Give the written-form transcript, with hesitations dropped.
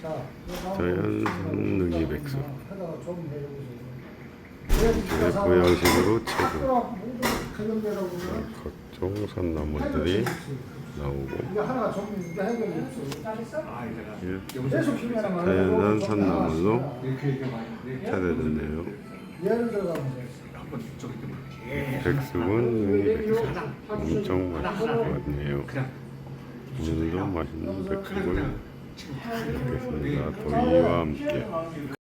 자연산 능이백숙. 보양식으로 채소, 각종 산나물들이 나오고, 자연산 산나물로 차려졌네요. 백숙은 능이백숙 엄청 맛있네요. 오늘도 맛있는 백숙을 먹겠습니다. 더위와 함께.